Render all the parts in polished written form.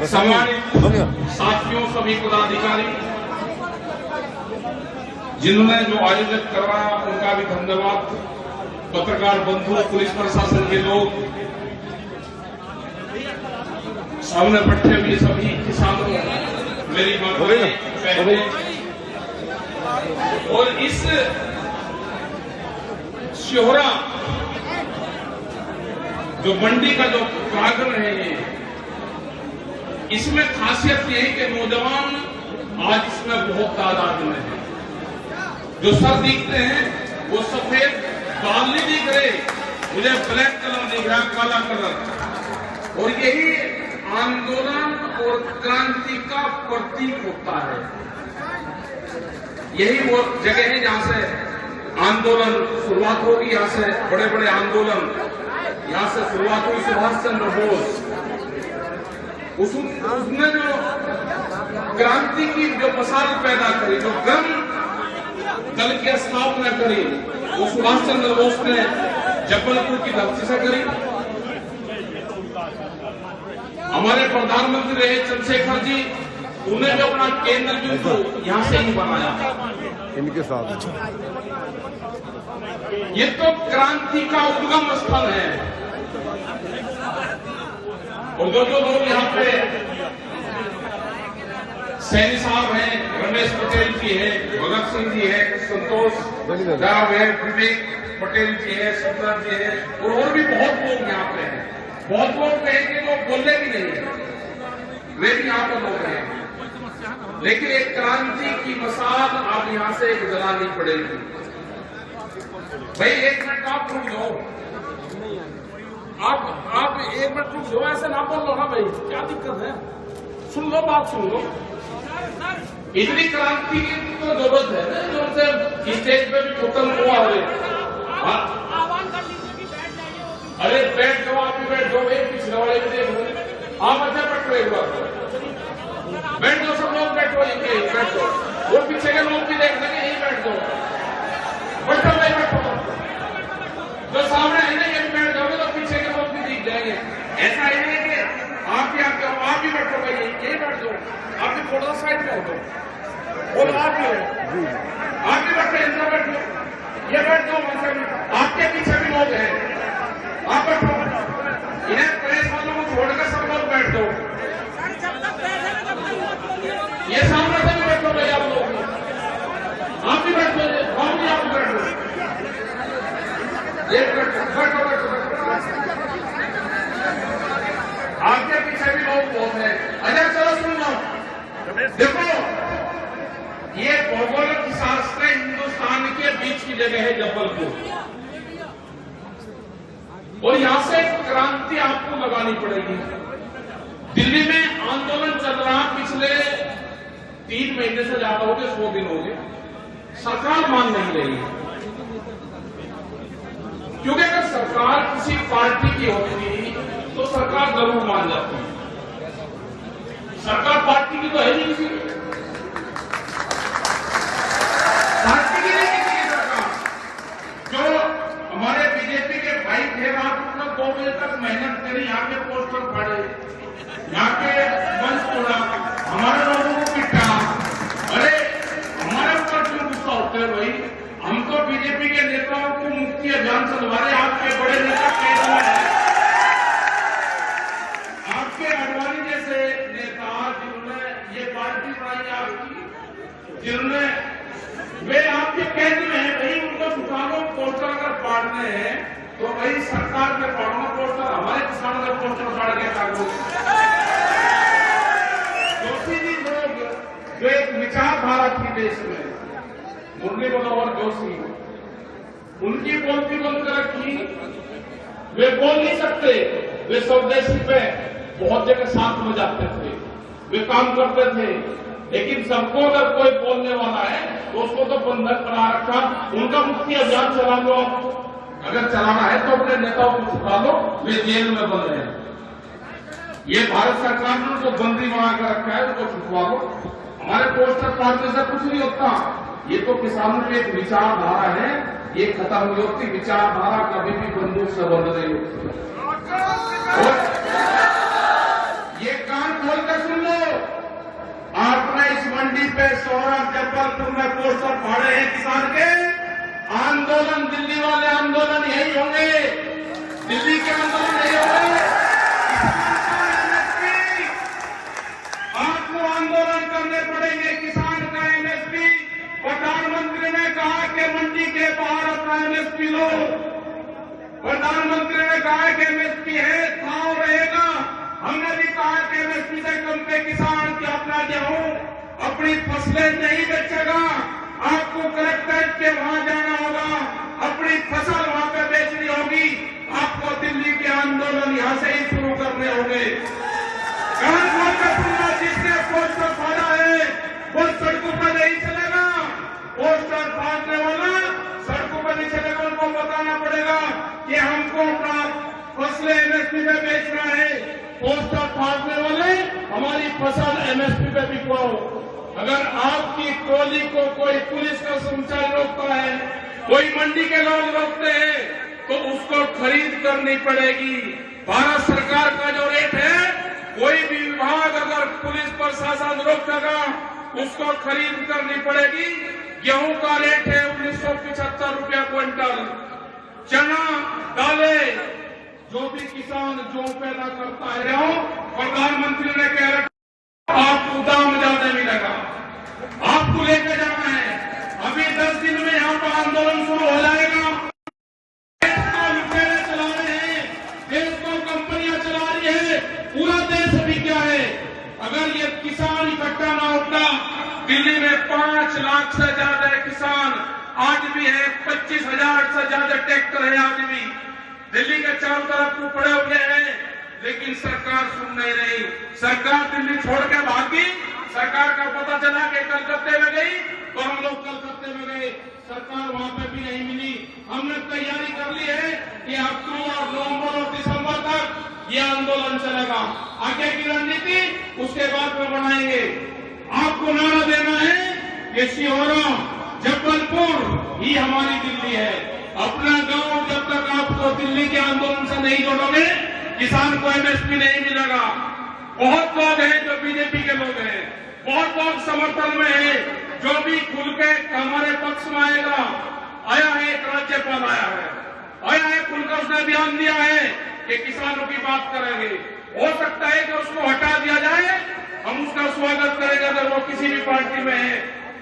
सम्मानित साथियों, सभी पदाधिकारी जिन्होंने जो आयोजित करवाया उनका भी धन्यवाद। पत्रकार बंधु, पुलिस प्रशासन के लोग, सामने बैठे हुए सभी किसानों, मेरी बहनें और इस श्योहरा जो मंडी का जो प्रांगण है ये, इसमें खासियत ये है कि नौजवान आज इसमें बहुत तादाद में है। जो सर दिखते हैं वो सफेद बाल नहीं दिख रहे, मुझे ब्लैक कलर दिख रहा, काला कलर। और यही आंदोलन और क्रांति का प्रतीक होता है। यही वो जगह है जहां से आंदोलन शुरुआत होगी। यहां से बड़े बड़े आंदोलन, यहां से शुरुआत हुई सुभाष चंद्र बोस। उसने जो क्रांति की जो मसाल पैदा करी, जो गण दल की स्थापना करी, वो सुभाष चंद्र बोस ने जबलपुर की धरती से करी। हमारे प्रधानमंत्री रहे चंद्रशेखर जी, उन्हें जो अपना केंद्र बिंदु यहां से ही बनाया इनके साथ। ये तो क्रांति का उद्गम स्थल है। और जो लोग यहाँ पे सैनी साहब हैं, रमेश पटेल जी हैं, भगत सिंह जी हैं, संतोष राव है, विवेक पटेल जी हैं, सुंदर जी हैं, और भी बहुत लोग यहाँ पे हैं। बहुत लोग हैं कि लोग बोलने भी नहीं है, वे भी यहाँ पे लोग हैं। लेकिन एक क्रांति की मसाल आप यहाँ से एक जलानी पड़ेगी। भाई एक मिनट आप रुक जाओ, आप एक मिनट रुक जाओ, ऐसे ना बोल लो ना भाई, क्या दिक्कत है? सुन लो, बात सुन लो। इतनी क्रांति की तो जरूरत है ना, जो से स्टेज पे भी खत्म हुआ है। अरे बैठ जाओ, आप भी बैठ जाओ, एक पिछले वाले भी देख लो। आप अच्छा बैठो, एक बार बैठ जाओ, सब लोग बैठो, बैठ जाओ, वो पीछे के लोग भी देख सके, यही बैठ जाओ, बैठो भाई, बैठो। जो सामने है ना, ये बैठ जाओगे तो पीछे के लोग भी दिख जाएंगे। ऐसा ही नहीं कि आप भी बैठो भाई, यही बैठ जाओ, आप भी थोड़ा साइड में हो जाओ, और आप भी बैठो, ऐसा बैठो, ये बैठ जाओ, वैसे भी आपके पीछे भी लोग हैं, आप बैठो। इन्हें प्रेस वालों को छोड़कर सब लोग बैठ जाओ, ये सामने से भी बैठो भाई, आप लोग आप भी बैठो, हम भी आप बैठो, ये बैठो, आपके पीछे भी लोग बहुत हैं। अच्छा चलो सुन लो, देखो ये भौगोलिक शास्त्र हिंदुस्तान के बीच की जगह है जबलपुर, और यहां से क्रांति आपको लगानी पड़ेगी। दिल्ली में आंदोलन चल रहा पिछले 3 महीने से ज्यादा हो गए, 100 दिन हो गए, सरकार मान नहीं रही है। क्योंकि अगर सरकार किसी पार्टी की होती तो सरकार जरूर मान जाती। सरकार पार्टी की तो है नहीं, किसी पार्टी की नहीं, किसी की सरकार। जो हमारे बीजेपी के भाई थे, रात को 2 बजे तक मेहनत करी, यहाँ के पोस्टर फाड़े, यहाँ के मंच तोड़ा, हमारे लोगों को पिटा। अरे हमारे ऊपर क्यों गुस्सा होते हैं भाई? हम तो बीजेपी के नेताओं को मुक्ति अभियान चलवा रहे, आपके बड़े नेता कैद में हैं। आपके अडवाणी जैसे नेता जिन्होंने ये पार्टी बनाई आपकी, जिन्होंने वे आपके कैद में है भाई, उनको छुपा लो। पोस्टर अगर फाड़ने हैं तो भाई सरकार के फाड़ना पोस्टर, हमारे किसानों के पोस्टर फाड़ के काटो। जोशी जी लोग जो एक विचारधारा थी देश में, मुरली मनोहर जोशी, उनकी बोलती बंद कर रखी। वे बोल नहीं सकते, वे स्वदेशी पे बहुत जगह साथ में जाते थे, वे काम करते थे, लेकिन सबको अगर कोई बोलने वाला है तो उसको तो बंधक बना रखा। उनका मुक्ति अभियान चला लो, अगर चलाना है तो अपने नेताओं को छुपा लो, वे जेल में बंद हैं। ये भारत सरकार ने उनको बंदी बनाकर रखा है, उनको छुपवा लो। हमारे पोस्टर फाड़ने से कुछ नहीं होता, ये तो किसानों की एक विचारधारा है, ये खत्म नहीं होती। विचारधारा कभी भी बंदूक से बंद नहीं होती। ये कान खोलकर पोस्टर फाड़े हैं किसान के, आंदोलन दिल्ली वाले आंदोलन यही होंगे, दिल्ली के आंदोलन यही होंगे। आपको आंदोलन करने पड़ेंगे किसान का एमएसपी। प्रधानमंत्री ने कहा कि मंडी के बाहर अपना एमएसपी लो। प्रधानमंत्री ने कहा कि एमएसपी है, खाओ रहेगा। हमने भी कहा कि एमएसपी से कम पे किसान की अपना गेहूं अपनी फसलें नहीं बेचेगा। आपको कलेक्ट्रेट के वहां जाना होगा, अपनी फसल वहां पे बेचनी होगी। आपको दिल्ली के आंदोलन यहां से ही शुरू करने होंगे। जिसने पोस्टर फाड़ा है वो सड़कों पर नहीं चलेगा। पोस्टर फाड़ने वाला सड़कों पर नहीं चलेगा। उनको बताना पड़ेगा कि हमको अपना फसलें एमएसपी पे बेचना है। पोस्टर फाड़ने वाले हमारी फसल एमएसपी पे बिकवाओ। अगर आपकी टोली को कोई पुलिस का कर्मचारी रोकता है, कोई मंडी के लोग रोकते हैं, तो उसको खरीद करनी पड़ेगी। भारत सरकार का जो रेट है, कोई भी विभाग अगर पुलिस प्रशासन रोकेगा उसको खरीद करनी पड़ेगी। गेहूं का रेट है 1975 रुपया क्विंटल। चना, दालें, जो भी किसान जो पैदा करता है, प्रधानमंत्री ने कह रखा आपको दाम ज्यादा मिलेगा, आपको लेके जाना है। अभी 10 दिन में यहाँ पर आंदोलन शुरू हो जाएगा। देश को लुटेरे चला रहे हैं, देश को कंपनियां चला रही है, पूरा देश अभी क्या है। अगर ये किसान इकट्ठा ना होता, दिल्ली में 5 लाख से ज्यादा किसान आज भी है, 25,000 से ज्यादा ट्रैक्टर है आज भी दिल्ली के चारों तरफ को पड़े हुए हैं। लेकिन सरकार सुन नहीं रही। सरकार दिल्ली छोड़ के भागी। सरकार का पता चला कि कलकत्ते में गई, तो हम लोग कलकत्ते में गए, सरकार वहां पे भी नहीं मिली। हमने तैयारी कर ली है कि अक्टूबर, नवंबर और दिसंबर तक ये आंदोलन चलेगा। आगे की रणनीति उसके बाद में बनाएंगे। आपको नारा देना है कि सिहोरा, जबलपुर ही हमारी दिल्ली है। अपना गांव जब तक आपको दिल्ली के आंदोलन से नहीं जोड़ोगे, किसान को एमएसपी नहीं मिलेगा। बहुत लोग हैं जो बीजेपी के लोग हैं, बहुत लोग समर्थन में हैं। जो भी खुल के हमारे पक्ष में आएगा, आया है एक राज्यपाल आया है खुल कर उसने बयान दिया है कि किसानों की बात करेंगे। हो सकता है कि उसको हटा दिया जाए, हम उसका स्वागत करेंगे अगर वो किसी भी पार्टी में है।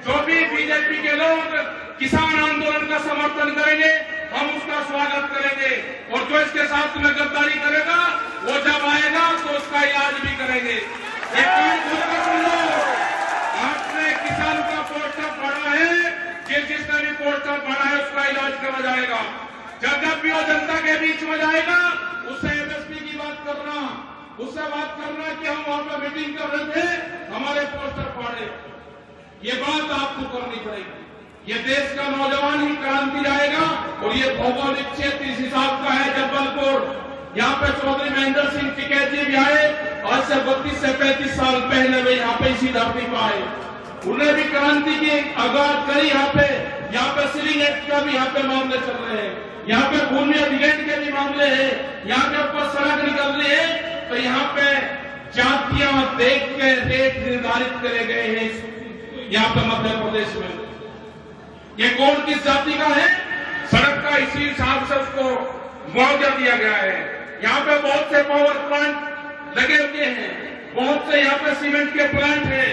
जो भी बीजेपी के लोग किसान आंदोलन का समर्थन करेंगे, हम उसका स्वागत करेंगे। और जो इसके साथ में गद्दारी करेगा, वो जब आएगा तो उसका इलाज भी करेंगे। एक काम खुलकर सुन लो, आपने किसान का पोस्टर फाड़ा है, जिसने भी पोस्टर फाड़ा है उसका इलाज करा जाएगा। जब भी वो जनता के बीच में जाएगा, उससे एमएसपी की बात करना, उससे बात करना कि हम वहां पर मीटिंग कर रहे थे, हमारे पोस्टर फाड़े। ये बात आपको करनी पड़ेगी। ये देश का नौजवान ही क्रांति लाएगा। और ये भौगोलिक क्षेत्र इस हिसाब का है, जबलपुर। यहाँ पे चौधरी महेंद्र सिंह टिकैत जी भी आए, आज से 32 से 35 साल पहले वे यहाँ पे इसी धरती पर आए। उन्हें भी क्रांति की आगाज करी यहाँ पे। यहाँ पे सीलिंग एक्ट का भी यहाँ पे मामले चल रहे हैं, यहाँ पे भूमि अधिग्रहण के भी मामले हैं, यहाँ के ऊपर सड़क निकल रही है। तो यहाँ पे जातियां देख के रेट निर्धारित करे गए हैं यहाँ पे मध्य प्रदेश में। ये कौन किस जाति का है, सड़क का इसी हिसाब से उसको मुआवजा दिया गया है। यहाँ पे बहुत से पावर प्लांट लगे हुए हैं, बहुत से यहाँ पे सीमेंट के प्लांट हैं।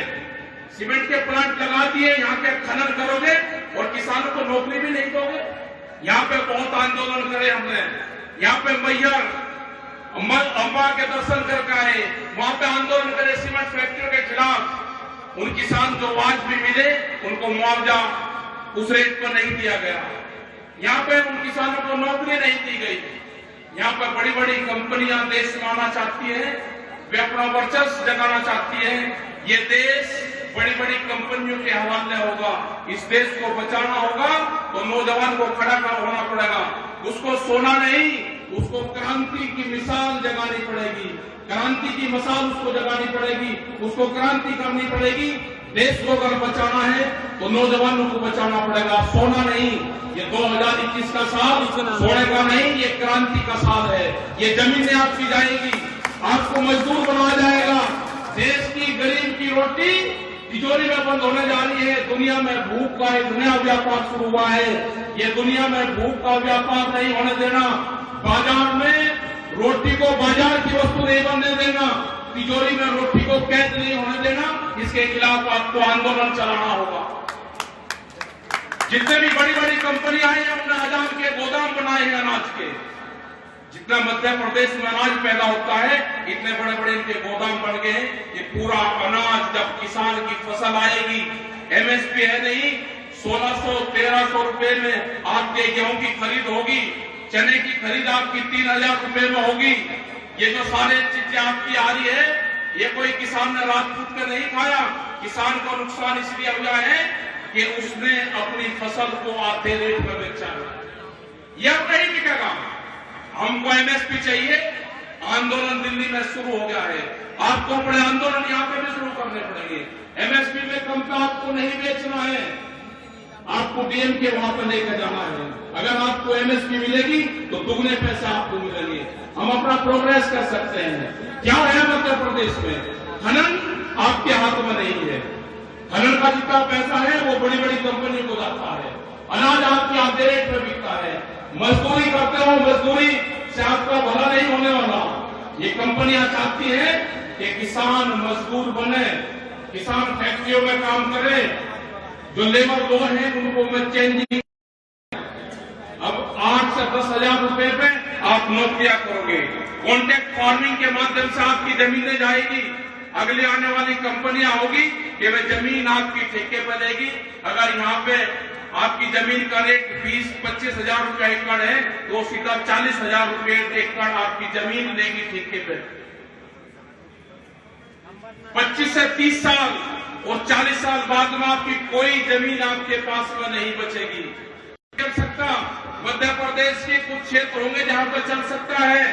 सीमेंट के प्लांट लगा दिए, यहाँ के खनन करोगे और किसानों को नौकरी भी नहीं दोगे। यहाँ पे बहुत आंदोलन करे हमने। यहाँ पे मैयर अम्बा के दर्शन करके आए, वहां पे आंदोलन करे सीमेंट फैक्ट्रियों के खिलाफ। उन किसान जो आज भी मिले, उनको मुआवजा उस रेट पर नहीं दिया गया। यहाँ पे उन किसानों को नौकरी नहीं दी गई। यहाँ पे बड़ी बड़ी कंपनियां देश में आना चाहती हैं, वे अपना वर्चस्व जगाना चाहती हैं। ये देश बड़ी बड़ी कंपनियों के हवाले होगा। इस देश को बचाना होगा तो नौजवान को खड़ा होना पड़ेगा। उसको सोना नहीं, उसको क्रांति की मिसाल जगानी पड़ेगी। क्रांति की मिसाल उसको जगानी पड़ेगी, उसको क्रांति करनी पड़ेगी। देश को अगर बचाना है तो नौजवानों को बचाना पड़ेगा, सोना नहीं। ये 2021 का साल सोने का नहीं, ये क्रांति का साल है। ये जमीनें आपकी जाएगी, आपको मजदूर बनाया जाएगा। देश की गरीब की रोटी तिजोरी में बंद होने जा रही है। दुनिया में भूख का एक नया व्यापार शुरू हुआ है। ये दुनिया में भूख का व्यापार नहीं होने देना। बाजार में रोटी को बाजार की वस्तु नहीं बनने देना। तिजोरी में रोटी को कैद नहीं होने देना। इसके खिलाफ आपको आंदोलन चलाना होगा। जितने भी बड़ी बड़ी कंपनियां हैं अपने अनाज के गोदाम बनाए हैं अनाज के। जितना मध्य प्रदेश में अनाज पैदा होता है इतने बड़े बड़े इनके गोदाम बन गए हैं। ये पूरा अनाज जब किसान की फसल आएगी, एमएसपी है नहीं, 1600-1300 रुपए में आपके गेहूं की खरीद होगी, चने की खरीद आपकी 3000 रुपए में होगी। ये जो सारे चीजें आपकी आ रही है, ये कोई किसान ने रात कूट कर नहीं खाया। किसान को नुकसान इसलिए हुआ है कि उसने अपनी फसल को आधे रेट में बेचा है। यह नहीं बिकेगा। हमको एमएसपी चाहिए। आंदोलन दिल्ली में शुरू हो गया है। आपको अपने आंदोलन यहां पे भी शुरू करने पड़ेंगे। एमएसपी में कम का आपको नहीं बेचना है, आपको डीएम के वहां पर लेकर जाना है। अगर आपको एमएसपी मिलेगी तो दुगने पैसे आपको मिलेंगे। हम अपना प्रोग्रेस कर सकते हैं। क्या है मध्य प्रदेश में? खनन आपके हाथ में नहीं है। खनन का जितना पैसा है वो बड़ी बड़ी कंपनी को जाता है। अनाज आपके आधे रेट में बिकता है। मजदूरी करते हो, मजदूरी से आपका भला नहीं होने वाला। ये कंपनियां चाहती है कि किसान मजदूर बने, किसान फैक्ट्रियों में काम करे, जो लेबर लोग हैं उनको मैं चेंजिंग। अब 8 से 10 हजार रुपए पे आप नौकरियां करोगे। कॉन्ट्रैक्ट फार्मिंग के माध्यम से आपकी जमीनें जाएगी। अगली आने वाली कंपनियां होगी कि वह जमीन आपकी ठेके पर लेगी। अगर यहाँ पे आपकी जमीन का रेट 20-25 हजार रुपया एकड़ है तो सीधा 40 हजार रुपये एकड़ आपकी जमीन लेगी ठेके पे। 25 से 30 साल और 40 साल बाद में आपकी कोई जमीन आपके पास में नहीं बचेगी। चल सकता मध्य प्रदेश के कुछ क्षेत्र होंगे जहां पर चल सकता है।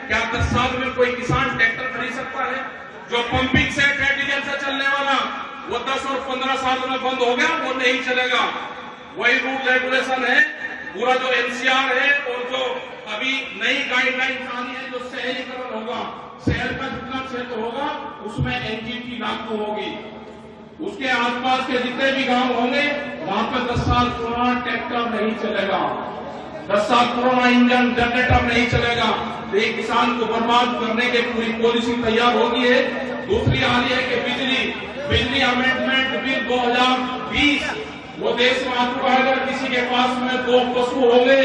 क्या 10 साल में कोई किसान ट्रैक्टर खरीद सकता है? जो पंपिंग सेट है डीजल से चलने वाला, वो 10 और 15 साल में बंद हो गया, वो नहीं चलेगा। वही रूल रेगुलेशन है। पूरा जो एनसीआर है और जो अभी नई गाइडलाइन आनी है, जो शहरीकरण होगा, शहर का जितना क्षेत्र होगा उसमें एनजीटी लागू होगी। उसके आसपास के जितने भी गांव होंगे वहां पर 10 साल पुराना ट्रैक्टर नहीं चलेगा, 10 साल पुराना इंजन जनरेटर नहीं चलेगा। तो एक किसान को बर्बाद करने की पूरी पॉलिसी तैयार होगी है। दूसरी आ रही है कि बिजली अमेंडमेंट बिल 2020 वो देश में आ चुका है। अगर किसी के पास में 2 पशु होंगे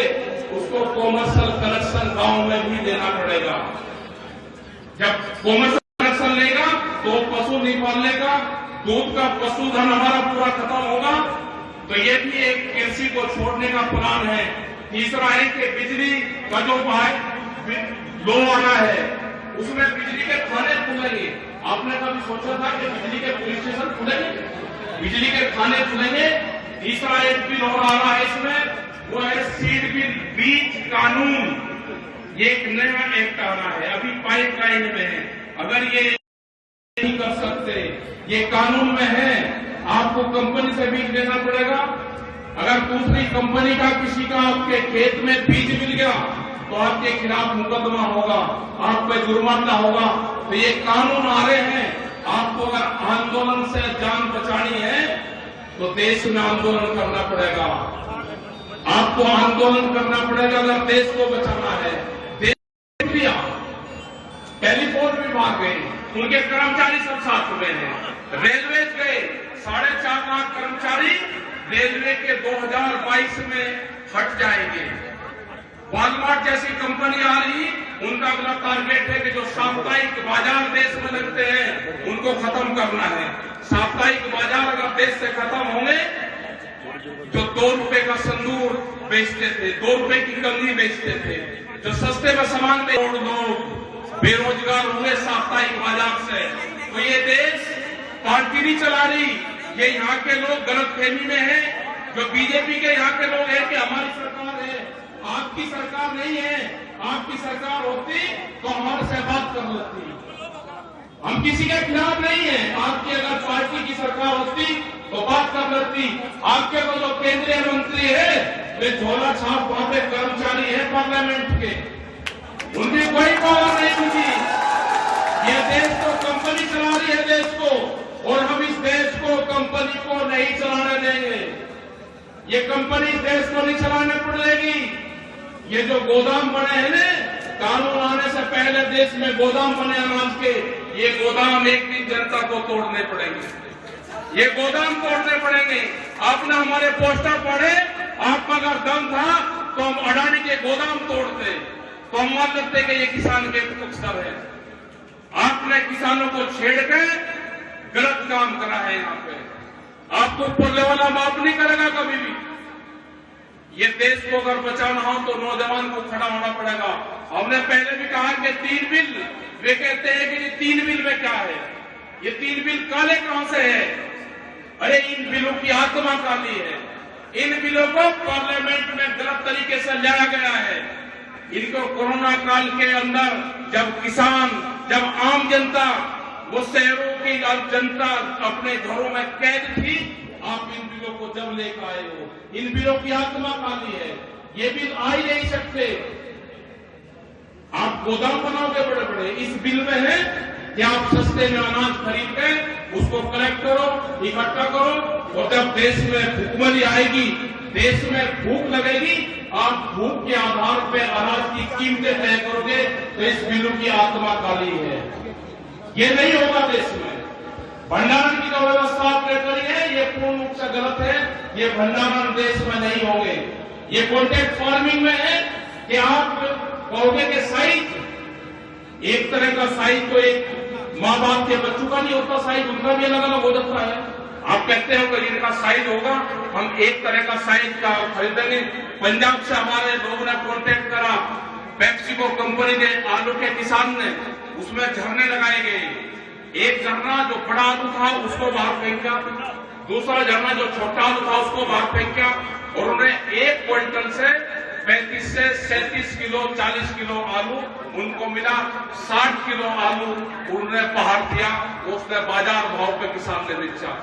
उसको कॉमर्शियल कनेक्शन गांव में भी देना पड़ेगा। जब कॉमर्शियल कनेक्शन लेगा तो पशु नहीं पालने का, दूध का पशुधन हमारा पूरा खत्म होगा। तो ये भी एक कृषि को छोड़ने का प्लान है। तीसरा है कि बिजली का जो लो आना है उसमें बिजली के खाने खुलेंगे। आपने कभी सोचा था कि बिजली के पुलिस स्टेशन खुलेंगे, बिजली के खाने खुलेंगे? तीसरा एक बिल और आ रहा है इसमें, वो है सीड बिल, बीज कानून। ये एक नया एक्ट आ रहा है, अभी पाइपलाइन में है। अगर ये नहीं कर सकते, ये कानून में है, आपको कंपनी से बीज लेना पड़ेगा। अगर दूसरी कंपनी का किसी का आपके खेत में बीज मिल गया तो आपके खिलाफ मुकदमा होगा, आप पे जुर्माना होगा। तो ये कानून आ रहे हैं। आपको अगर आंदोलन से जान बचानी है तो देश में आंदोलन करना पड़ेगा। आपको आंदोलन करना पड़ेगा अगर देश को बचाना है। देश दिया, टेलीफोन विभाग गए, उनके कर्मचारी सब साथ हुए हैं। रेलवे गए, 4.5 लाख कर्मचारी रेलवे के 2022 में हट जाएंगे। वॉलमार्ट जैसी कंपनी आ रही, उनका अगला टारगेट है कि जो साप्ताहिक बाजार देश में लगते हैं उनको खत्म करना है। साप्ताहिक बाजार अगर देश से खत्म होंगे, जो 2 रुपए का संदूर बेचते थे, 2 रुपए की कंगी बेचते थे, जो सस्ते में सामान लोग बेरोजगार हुए साप्ताहिक बाजार से। तो ये देश पार्टी नहीं चला रही, ये यहाँ के लोग गलतफहमी में है। जो बीजेपी के यहाँ के लोग हैं कि हमारी सरकार है, आपकी सरकार नहीं है। आपकी सरकार होती तो हमारे से बात कर लेती। हम किसी के खिलाफ नहीं है। आपकी अगर पार्टी की सरकार होती तो बात कर लेती। आपके वो जो केंद्रीय मंत्री है वे झोला छाप वहां पे कर्मचारी है पार्लियामेंट के, उनकी कोई पावर नहीं होती। ये देश को कंपनी चला रही है देश को, और हम इस देश को ये कंपनी देश को नहीं चलाने पड़ेगी। ये जो गोदाम बने हैं ना, कानून आने से पहले देश में गोदाम बने अनाज के, ये गोदाम एक दिन जनता को तोड़ने पड़ेंगे, ये गोदाम तोड़ने पड़ेंगे। आपने हमारे पोस्टर पढ़े, आप अगर दम था तो हम अडानी के गोदाम तोड़ते, तो हम मान लेते कि ये किसान के अक्सर है। आपने किसानों को छेड़ के गलत काम करा है। यहाँ पे आपको ऊपर वाला माफ नहीं करेगा कभी भी। ये देश को अगर बचाना हो तो नौजवान को खड़ा होना पड़ेगा। हमने पहले भी कहा कि 3 बिल, वे कहते हैं कि ये 3 बिल में क्या है, ये 3 बिल काले कहां से है? अरे इन बिलों की आत्मा काली है। इन बिलों को पार्लियामेंट में गलत तरीके से लाया गया है। इनको कोरोना काल के अंदर जब किसान, जब आम जनता, वो शहरों की जनता अपने घरों में कैद थी, आप इन बिलों को जब लेकर आए हो, इन बिलों की आत्मा काली है। ये बिल आ ही नहीं सकते। आप गोदाम बनाओगे बड़े बड़े, इस बिल में है कि आप सस्ते में अनाज खरीद के उसको कलेक्ट करो, इकट्ठा करो, और जब देश में भूखमरी आएगी, देश में भूख लगेगी, आप भूख के आधार पे अनाज की कीमतें तय करोगे, तो इस बिलों की आत्मा काली है। ये नहीं होगा देश में। भंडारण की जो व्यवस्था आपने करी है, ये पूर्ण रूप से गलत है। ये भंडारण देश में नहीं होंगे। ये कॉन्ट्रैक्ट फार्मिंग में है कि आप कहोगे कि साइज, एक तरह का साइज तो एक माँ बाप के बच्चों का नहीं होता, साइज उनका भी अलग अलग हो जाता है। आप कहते हो कि इनका साइज होगा, हम एक तरह का साइज का खरीदेंगे। पंजाब से हमारे लोगों ने कॉन्टेक्ट करा, पेप्सिको कंपनी के आलू के किसान ने, उसमें झरने लगाए गए। एक झरना जो बड़ा आलू था उसको बाहर फेंका, दूसरा झरना जो छोटा आलू था उसको बाहर फेंका, और उन्हें 1 क्विंटल से 35 से 37 किलो 40 किलो आलू उनको मिला। 60 किलो आलू उन्होंने बाहर दिया, उसने बाजार भाव पे किसान ने बेचा।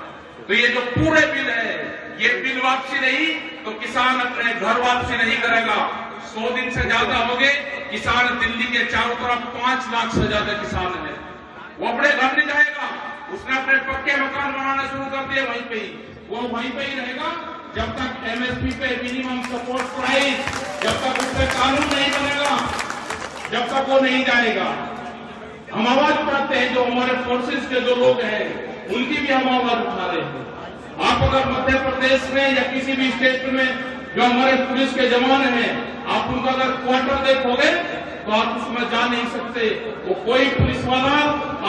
तो ये जो पूरे बिल है, ये बिल वापसी नहीं तो किसान अपने घर वापसी नहीं करेगा। 100 दिन से ज्यादा हो गए किसान, दिल्ली के चारों तरफ 5 लाख से ज्यादा किसान है, वो अपने घर नहीं जाएगा। उसने अपने पक्के मकान बनाना शुरू कर दिए, वहीं पे ही वो वहीं पे ही रहेगा जब तक एमएसपी पे, मिनिमम सपोर्ट प्राइस, जब तक उस पर कानून नहीं बनेगा, जब तक वो नहीं जाएगा। हम आवाज उठाते हैं, जो हमारे फोर्सेस के जो लोग हैं उनकी भी हम आवाज उठा रहे हैं। आप अगर मध्य प्रदेश में या किसी भी स्टेट में जो हमारे पुलिस के जवान हैं, आप उनका अगर क्वार्टर देखोगे तो आप उसमें जा नहीं सकते। वो कोई पुलिस वाला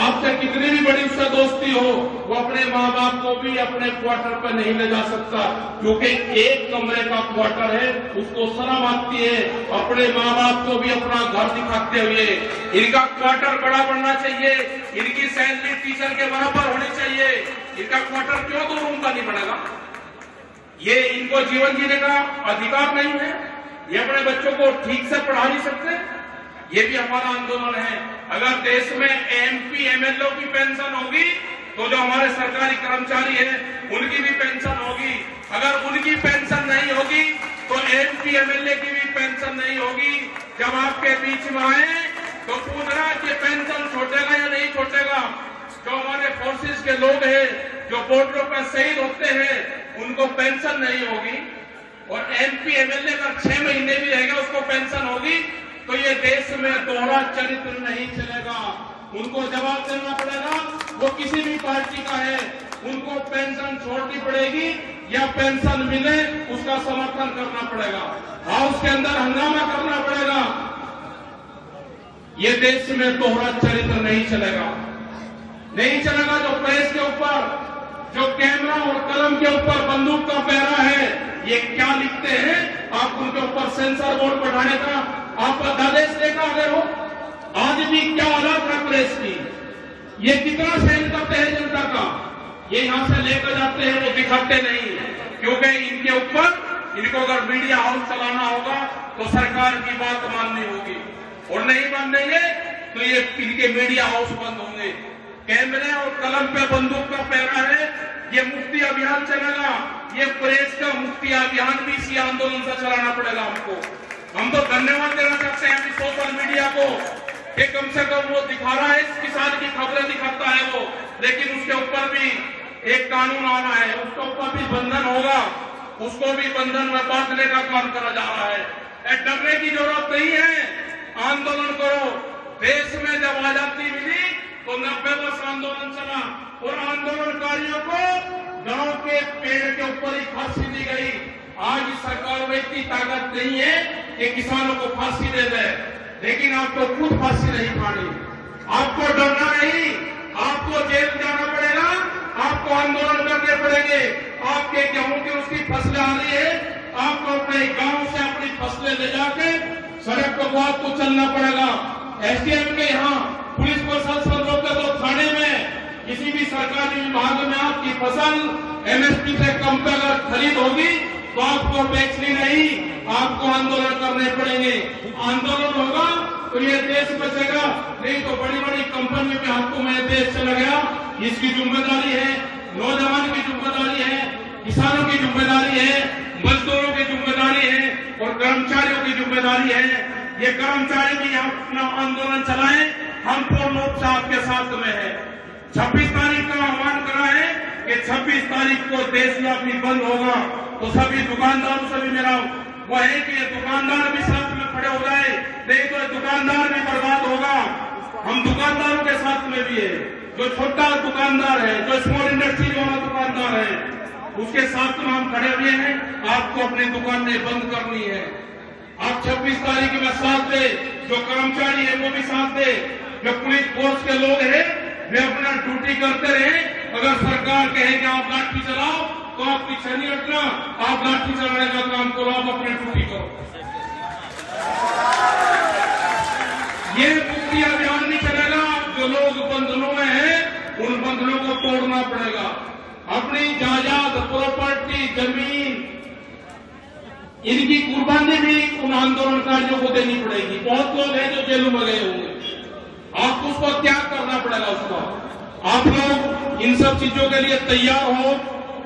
आपसे कितनी भी बड़ी उससे दोस्ती हो, वो अपने माँ बाप को भी अपने क्वार्टर पर नहीं ले जा सकता, क्योंकि एक कमरे का क्वार्टर है, उसको शर्म आती है अपने माँ बाप को भी अपना घर दिखाते हुए। इनका क्वार्टर बड़ा बनना चाहिए, इनकी सैलरी टीचर के बराबर होनी चाहिए। इनका क्वार्टर क्यों 2 रूम का नहीं बनेगा? ये इनको जीवन जीने का अधिकार नहीं है? ये अपने बच्चों को ठीक से पढ़ा नहीं सकते? ये भी हमारा आंदोलन है। अगर देश में एमपी एमएलए की पेंशन होगी तो जो हमारे सरकारी कर्मचारी हैं उनकी भी पेंशन होगी। अगर उनकी पेंशन नहीं होगी तो एमपी एमएलए की भी पेंशन नहीं होगी। जब आपके बीच में आए तो पूछना कि पेंशन छूटेगा या नहीं छूटेगा। जो हमारे फोर्सेस के लोग हैं जो बॉर्डरों पर शहीद होते हैं उनको पेंशन नहीं होगी, और एमपी एमएलए अगर 6 महीने भी रहेगा उसको पेंशन होगी, तो ये देश में दोहरा चरित्र नहीं चलेगा। उनको जवाब देना पड़ेगा, वो किसी भी पार्टी का है, उनको पेंशन छोड़नी पड़ेगी या पेंशन मिले उसका समर्थन करना पड़ेगा, हाउस के अंदर हंगामा करना पड़ेगा। ये देश में दोहरा चरित्र नहीं चलेगा, नहीं चलेगा। जो प्रेस के ऊपर, जो कैमरा और कलम के ऊपर बंदूक का पहरा है, ये क्या लिखते हैं, आप उनके ऊपर सेंसर बोर्ड बढ़ाने का आप अध्यादेश लेकर आ गए हो। आज भी क्या हालत है प्रेस की, ये कितना सहन करते हैं जनता का। ये यहां से लेकर जाते हैं, वो दिखाते नहीं, क्योंकि इनके ऊपर, इनको अगर मीडिया हाउस चलाना होगा तो सरकार की बात माननी होगी, और नहीं मानेंगे तो ये इनके मीडिया हाउस बंद होंगे। कैमरे और कलम पे बंदूक का पहरा है, ये मुफ्ती अभियान चलेगा। ये प्रेस का मुफ्ती अभियान भी इसी आंदोलन से चलाना पड़ेगा हमको। हम तो धन्यवाद देना चाहते हैं सोशल मीडिया को कि कम से कम वो दिखा रहा है, इस किसान की खबरें दिखाता है वो, लेकिन उसके ऊपर भी एक कानून आना है, उसके ऊपर भी बंधन होगा। उसको भी बंधन में बांधने का काम करा जा रहा है। डरने की जरूरत नहीं है, आंदोलन करो। देश में जब आजादी मिली तो 90 वर्ष आंदोलन चला और आंदोलनकारियों को गांव के पेड़ के ऊपर ही फांसी दी गई। आज सरकार में इतनी ताकत नहीं है कि किसानों को फांसी दे दे, लेकिन आपको खुद फांसी नहीं खानी, आपको डरना नहीं, आपको जेल जाना पड़ेगा, आपको आंदोलन करने पड़ेंगे। आपके गेहूं की उसकी फसलें आ रही है, आपको अपने गांव से अपनी फसलें ले जाके सड़क पर आपको चलना पड़ेगा। एसडीएम के यहाँ पुलिस प्रशासन रोके तो थाने में किसी भी सरकारी विभाग में आपकी फसल एमएसपी से कम पे अगर खरीद होगी तो आपको टैक्स नहीं, आपको आंदोलन करने पड़ेंगे। आंदोलन होगा तो ये देश बचेगा, नहीं तो बड़ी बड़ी कंपनियों के हाथों में देश चला गया। इसकी जिम्मेदारी है, नौजवान की जिम्मेदारी है, किसानों की जिम्मेदारी है, मजदूरों की जिम्मेदारी है और कर्मचारियों की जिम्मेदारी है। ये कर्मचारी भी अपना आंदोलन चलाएं, हम पूर्ण रूप से आपके साथ में है। 26 तारीख का आह्वान करा है कि 26 तारीख को देशव्यापी बंद होगा, तो सभी दुकानदारों से भी मेरा वो है कि ये दुकानदार भी साथ में खड़े हो जाए, नहीं तो दुकानदार भी बर्बाद होगा। हम दुकानदारों के साथ में भी है, जो छोटा दुकानदार है, जो स्मॉल इंडस्ट्री वाला दुकानदार है, उसके साथ में हम खड़े हुए हैं। आपको अपनी दुकानें बंद करनी है। आप 26 तारीख में साथ दे, जो कर्मचारी है वो भी साथ दे, जो पुलिस फोर्स के लोग हैं वे अपना ड्यूटी करते रहे। अगर सरकार कहे कि आप लाठी चलाओ तो आप पीछे नहीं हटना, आप लाठी चलाने का काम करो, आप अपनी ड्यूटी करो। ये मुक्ति अभियान नहीं चलेगा। जो लोग बंधनों में हैं उन बंधनों को तोड़ना पड़ेगा। अपनी जायदाद, प्रॉपर्टी, जमीन, इनकी कुर्बानी भी उन आंदोलनकारियों को देनी पड़ेगी। बहुत लोग हैं जो जेलों में गए होंगे, आपको उसको त्याग करना पड़ेगा। उसका आप लोग इन सब चीजों के लिए तैयार हो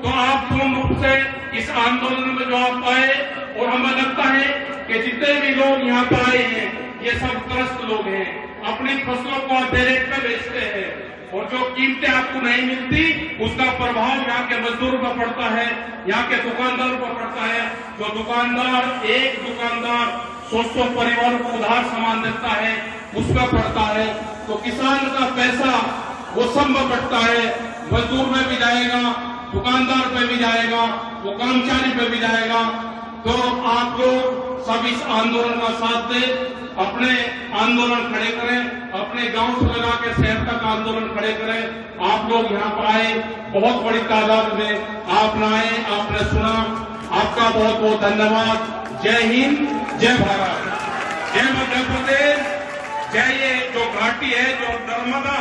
तो आप पूर्ण रूप से इस आंदोलन में जो आप आए, और हमें लगता है कि जितने भी लोग यहाँ पर आए हैं ये सब त्रस्त लोग हैं, अपनी फसलों को आप रेट पे बेचते हैं और जो कीमतें आपको नहीं मिलती उसका प्रभाव यहाँ के मजदूर पर पड़ता है, यहाँ के दुकानदारों पर पड़ता है। जो दुकानदार, एक दुकानदार 100 परिवारों को उधार सामान देता है उस पर पड़ता है। तो किसान का पैसा वो सब में पड़ता है, मजदूर में भी जाएगा, दुकानदार पे भी जाएगा, वो कर्मचारी पे भी जाएगा। तो आप लोग सब इस आंदोलन का साथ दें, अपने आंदोलन खड़े करें, अपने गांव से लगा के शहर तक आंदोलन खड़े करें। आप लोग यहाँ पर आए, बहुत बड़ी तादाद में आप न आए, आपने सुना, आपका बहुत बहुत धन्यवाद। जय हिंद, जय भारत, जय मध्य प्रदेश, जय ये जो घाटी है, जो नर्मदा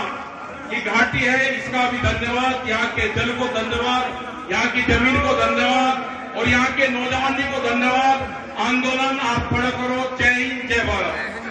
की घाटी है, इसका भी धन्यवाद। यहाँ के जल को धन्यवाद, यहाँ की जमीन को धन्यवाद और यहाँ के नौजवानी को धन्यवाद। आंदोलन आप खड़ा करो। जय हिंद, जय भारत।